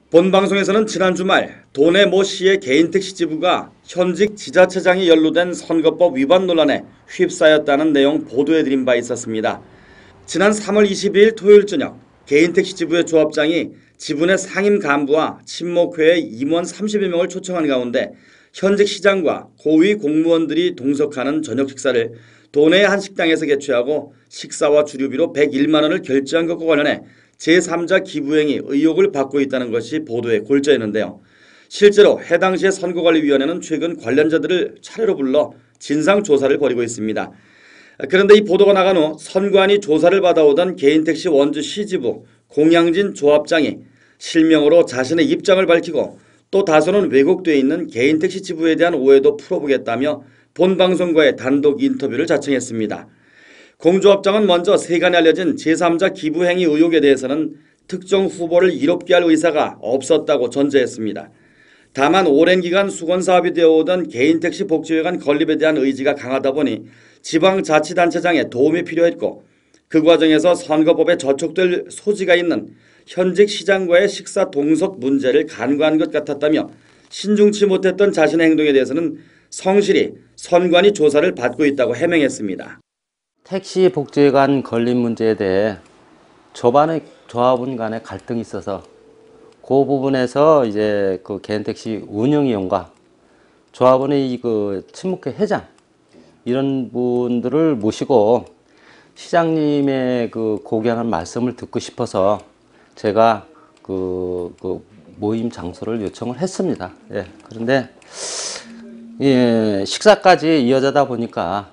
본 방송에서는 지난 주말 도내 모 시의 개인 택시 지부가 현직 지자체장이 연루된 선거법 위반 논란에 휩싸였다는 내용 보도해드린 바 있었습니다. 지난 3월 22일 토요일 저녁 개인 택시 지부의 조합장이 지부 내 상임 간부와 친목회의 임원 30여 명을 초청한 가운데 현직 시장과 고위 공무원들이 동석하는 저녁 식사를 도내의 한 식당에서 개최하고 식사와 주류비로 101만 원을 결제한 것과 관련해 제3자 기부행위 의혹을 받고 있다는 것이 보도의 골자였는데요. 실제로 해당 시의 선거관리위원회는 최근 관련자들을 차례로 불러 진상조사를 벌이고 있습니다. 그런데 이 보도가 나간 후 선관위 조사를 받아오던 개인택시 원주시 지부 공양진 조합장이 실명으로 자신의 입장을 밝히고 또 다소는 왜곡되어 있는 개인택시 지부에 대한 오해도 풀어보겠다며 본 방송과의 단독 인터뷰를 자청했습니다. 공조합장은 먼저 세간에 알려진 제3자 기부행위 의혹에 대해서는 특정 후보를 이롭게 할 의사가 없었다고 전제했습니다. 다만 오랜 기간 수건사업이 되어오던 개인택시 복지회관 건립에 대한 의지가 강하다 보니 지방자치단체장의 도움이 필요했고 그 과정에서 선거법에 저촉될 소지가 있는 현직 시장과의 식사 동석 문제를 간과한 것 같았다며 신중치 못했던 자신의 행동에 대해서는 성실히 선관위 조사를 받고 있다고 해명했습니다. 택시 복지회관 건립 문제에 대해 초반에 조합원 간의 갈등이 있어서 그 부분에서 이제 그 개인택시 운영위원과 조합원의 그 친목회 회장 이런 분들을 모시고 시장님의 그 고귀한 말씀을 듣고 싶어서 제가 그 모임 장소를 요청을 했습니다. 예. 그런데 예, 식사까지 이어지다 보니까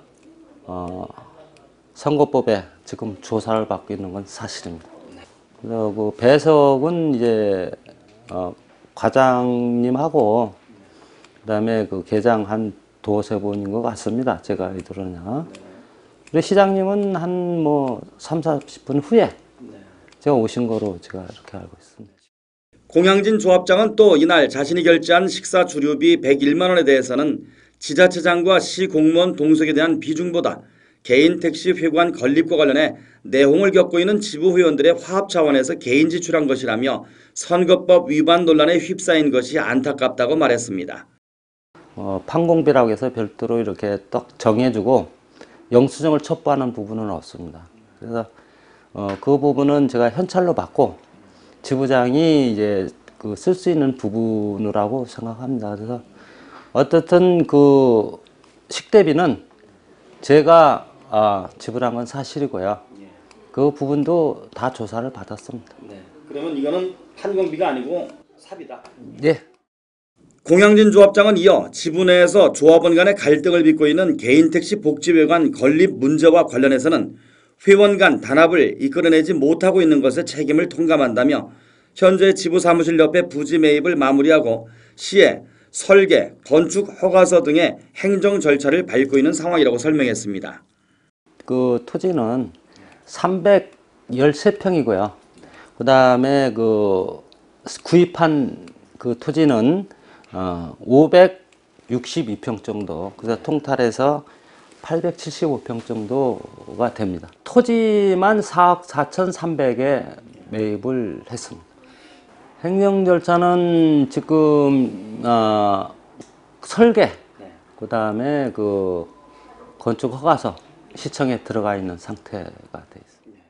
선거법에 지금 조사를 받고 있는 건 사실입니다. 그래서 그 배석은 이제 과장님하고 그다음에 그 계장 한 두세 분인 것 같습니다. 제가 알기로는요. 그리고 시장님은 한 뭐 30-40분 후에 제가 오신 거로 제가 이렇게 알고 있습니다. 공양진 조합장은 또 이날 자신이 결제한 식사 주류비 101만 원에 대해서는 지자체장과 시 공무원 동석에 대한 비중보다 개인 택시 회관 건립과 관련해 내홍을 겪고 있는 지부 회원들의 화합 차원에서 개인 지출한 것이라며 선거법 위반 논란에 휩싸인 것이 안타깝다고 말했습니다. 판공비라고 해서 별도로 이렇게 딱 정해주고 영수증을 첩부하는 부분은 없습니다. 그래서 그 부분은 제가 현찰로 받고 지부장이 이제 그 쓸 수 있는 부분이라고 생각합니다. 그래서 어떻든 그 식대비는 제가 지불한 건 사실이고요. 그 부분도 다 조사를 받았습니다. 네. 그러면 이거는 판공비가 아니고 삽이다. 예. 공양진 조합장은 이어 지부 내에서 조합원 간의 갈등을 빚고 있는 개인택시 복지회관 건립 문제와 관련해서는 회원 간 단합을 이끌어내지 못하고 있는 것에 책임을 통감한다며 현재 지부 사무실 옆에 부지 매입을 마무리하고 시에 설계, 건축 허가서 등의 행정 절차를 밟고 있는 상황이라고 설명했습니다. 그 토지는 313평이고요. 그 다음에 그 구입한 그 토지는 562평 정도, 그래서 통탈해서 875평 정도가 됩니다. 토지만 4억 4,300에 매입을 했습니다. 행정 절차는 지금 설계, 그 다음에 그 건축 허가서 시청에 들어가 있는 상태가 돼 있습니다.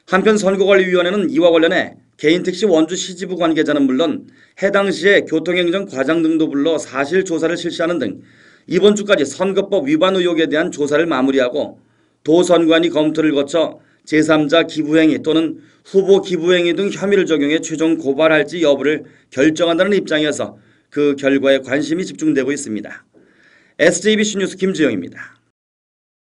한편 선거관리위원회는 이와 관련해 개인택시 원주시 지부 관계자는 물론 해당 시의 교통행정 과장 등도 불러 사실 조사를 실시하는 등 이번 주까지 선거법 위반 의혹에 대한 조사를 마무리하고 도선관위 검토를 거쳐 제3자 기부행위 또는 후보 기부행위 등 혐의를 적용해 최종 고발할지 여부를 결정한다는 입장이어서 그 결과에 관심이 집중되고 있습니다. SJBC 뉴스 김지영입니다.